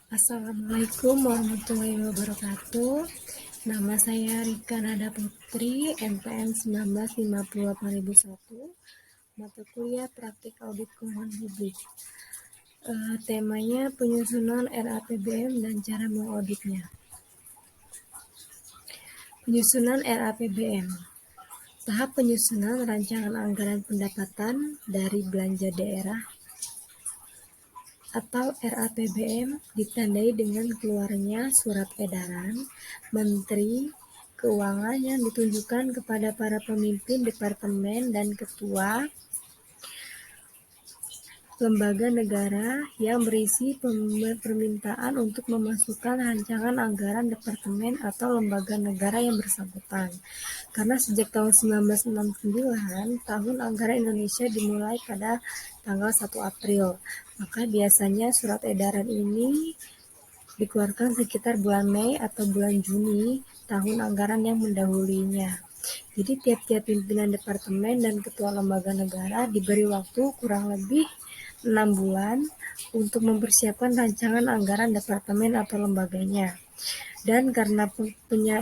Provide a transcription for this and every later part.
Assalamualaikum warahmatullahi wabarakatuh. Nama saya Rika Nada Putri, NPM 19501, mata kuliah Praktik Audit Keuangan Publik. Temanya penyusunan RAPBN dan cara mengauditnya. Penyusunan RAPBN. Tahap penyusunan rancangan anggaran pendapatan dari belanja daerah atau RAPBN ditandai dengan keluarnya surat edaran Menteri Keuangan yang ditunjukkan kepada para pemimpin departemen dan ketua lembaga negara yang berisi permintaan untuk memasukkan rancangan anggaran departemen atau lembaga negara yang bersangkutan. Karena sejak tahun 1969, tahun anggaran Indonesia dimulai pada tanggal 1 April. Maka biasanya surat edaran ini dikeluarkan sekitar bulan Mei atau bulan Juni tahun anggaran yang mendahulunya. Jadi tiap-tiap pimpinan departemen dan ketua lembaga negara diberi waktu kurang lebih 6 bulan untuk mempersiapkan rancangan anggaran departemen atau lembaganya. Dan karena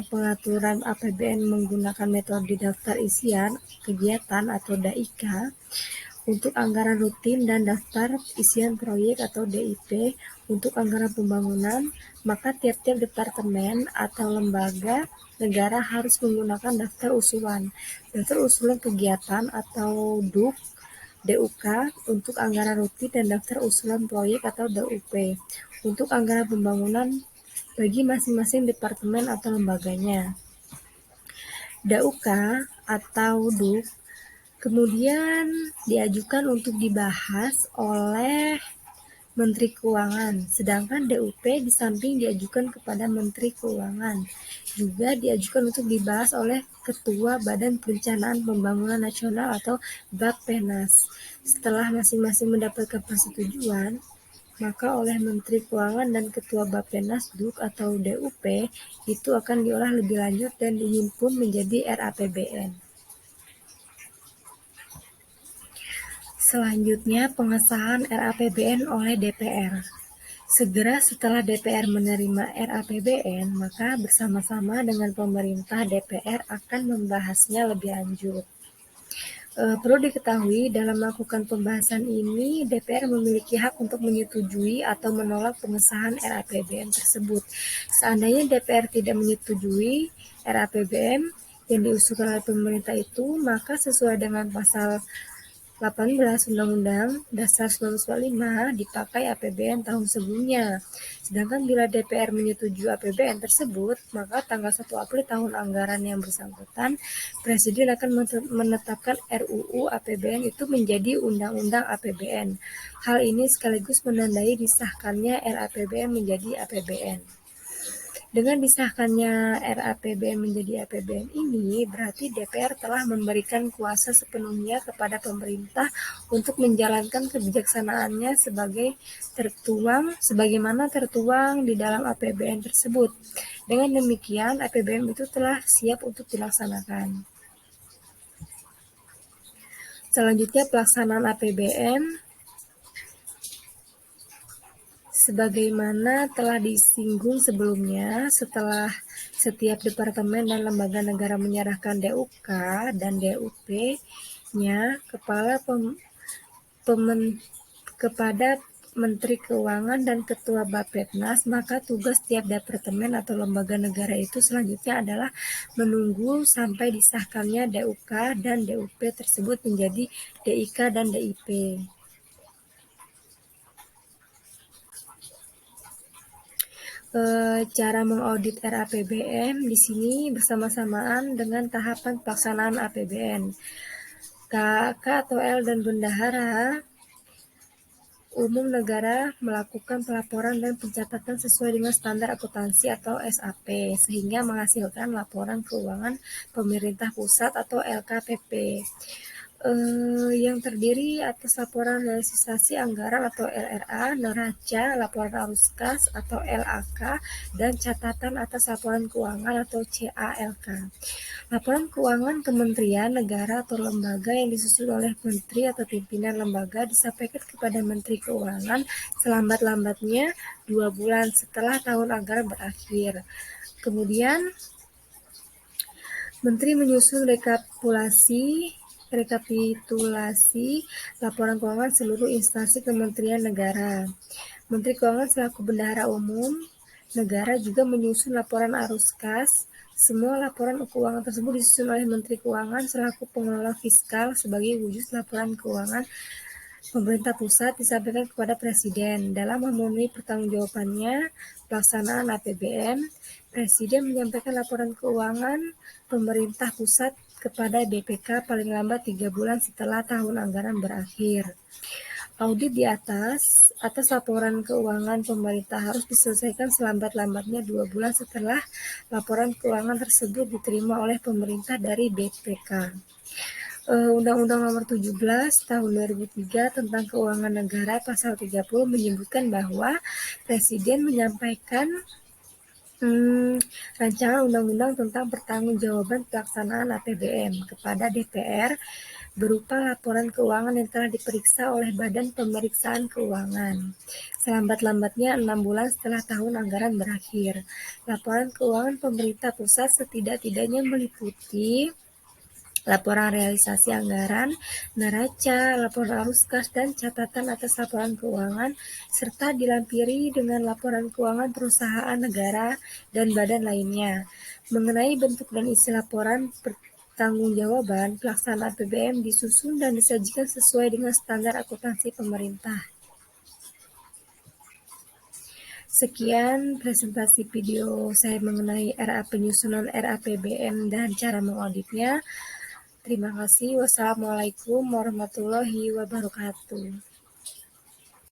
pengaturan APBN menggunakan metode daftar isian kegiatan atau DAIK, untuk anggaran rutin dan daftar isian proyek atau DIP untuk anggaran pembangunan, maka tiap-tiap departemen atau lembaga negara harus menggunakan daftar usulan kegiatan atau DUK untuk anggaran rutin dan daftar usulan proyek atau DUP untuk anggaran pembangunan bagi masing-masing departemen atau lembaganya. DUK atau DUK kemudian diajukan untuk dibahas oleh Menteri Keuangan, sedangkan DUP di samping diajukan kepada Menteri Keuangan, juga diajukan untuk dibahas oleh Ketua Badan Perencanaan Pembangunan Nasional atau Bappenas. Setelah masing-masing mendapatkan persetujuan, maka oleh Menteri Keuangan dan Ketua Bappenas DUK atau DUP itu akan diolah lebih lanjut dan dihimpun menjadi RAPBN. Selanjutnya, pengesahan RAPBN oleh DPR. Segera setelah DPR menerima RAPBN, maka bersama-sama dengan pemerintah DPR akan membahasnya lebih lanjut. Perlu diketahui, dalam melakukan pembahasan ini, DPR memiliki hak untuk menyetujui atau menolak pengesahan RAPBN tersebut. Seandainya DPR tidak menyetujui RAPBN yang diusulkan oleh pemerintah itu, maka sesuai dengan pasal 18 Undang-Undang Dasar 1945 dipakai APBN tahun sebelumnya. Sedangkan bila DPR menyetujui APBN tersebut, maka tanggal 1 April tahun anggaran yang bersangkutan, Presiden akan menetapkan RUU APBN itu menjadi Undang-Undang APBN. Hal ini sekaligus menandai disahkannya RAPBN menjadi APBN. Dengan disahkannya RAPBN menjadi APBN ini, berarti DPR telah memberikan kuasa sepenuhnya kepada pemerintah untuk menjalankan kebijaksanaannya sebagaimana tertuang di dalam APBN tersebut. Dengan demikian, APBN itu telah siap untuk dilaksanakan. Selanjutnya, pelaksanaan APBN. Sebagaimana telah disinggung sebelumnya, setelah setiap departemen dan lembaga negara menyerahkan DUK dan DUP-nya kepada Menteri Keuangan dan Ketua Bappenas, maka tugas tiap departemen atau lembaga negara itu selanjutnya adalah menunggu sampai disahkannya DUK dan DUP tersebut menjadi DIK dan DIP. Cara mengaudit RAPBN di sini bersama-samaan dengan tahapan pelaksanaan APBN. KK atau L dan bendahara umum negara melakukan pelaporan dan pencatatan sesuai dengan standar akuntansi atau SAP, sehingga menghasilkan laporan keuangan pemerintah pusat atau LKPP. yang terdiri atas laporan realisasi anggaran atau LRA, neraca, laporan arus kas atau LAK, dan catatan atas laporan keuangan atau CALK. Laporan keuangan kementerian, negara, atau lembaga yang disusun oleh menteri atau pimpinan lembaga disampaikan kepada Menteri Keuangan selambat-lambatnya 2 bulan setelah tahun anggaran berakhir. Kemudian, Menteri menyusun rekapitulasi laporan keuangan seluruh instansi kementerian negara. Menteri Keuangan selaku bendahara umum negara juga menyusun laporan arus kas. Semua laporan keuangan tersebut disusun oleh Menteri Keuangan selaku pengelola fiskal sebagai wujud laporan keuangan pemerintah pusat disampaikan kepada Presiden. Dalam memenuhi pertanggungjawabannya pelaksanaan APBN, Presiden menyampaikan laporan keuangan pemerintah pusat kepada BPK paling lambat 3 bulan setelah tahun anggaran berakhir. Audit di atas laporan keuangan pemerintah harus diselesaikan selambat-lambatnya 2 bulan setelah laporan keuangan tersebut diterima oleh pemerintah dari BPK. Undang-Undang Nomor 17 Tahun 2003 tentang Keuangan Negara Pasal 30 menyebutkan bahwa Presiden menyampaikan rancangan undang-undang tentang pertanggungjawaban pelaksanaan APBN kepada DPR berupa laporan keuangan yang telah diperiksa oleh Badan Pemeriksaan Keuangan selambat-lambatnya 6 bulan setelah tahun anggaran berakhir. Laporan keuangan pemerintah pusat setidak-tidaknya meliputi laporan realisasi anggaran, neraca, laporan arus kas, dan catatan atas laporan keuangan, serta dilampiri dengan laporan keuangan perusahaan negara dan badan lainnya. Mengenai bentuk dan isi laporan pertanggungjawaban, pelaksanaan APBN disusun dan disajikan sesuai dengan standar akuntansi pemerintah. Sekian presentasi video saya mengenai penyusunan RAPBN dan cara mengauditnya. Terima kasih. Wassalamualaikum warahmatullahi wabarakatuh.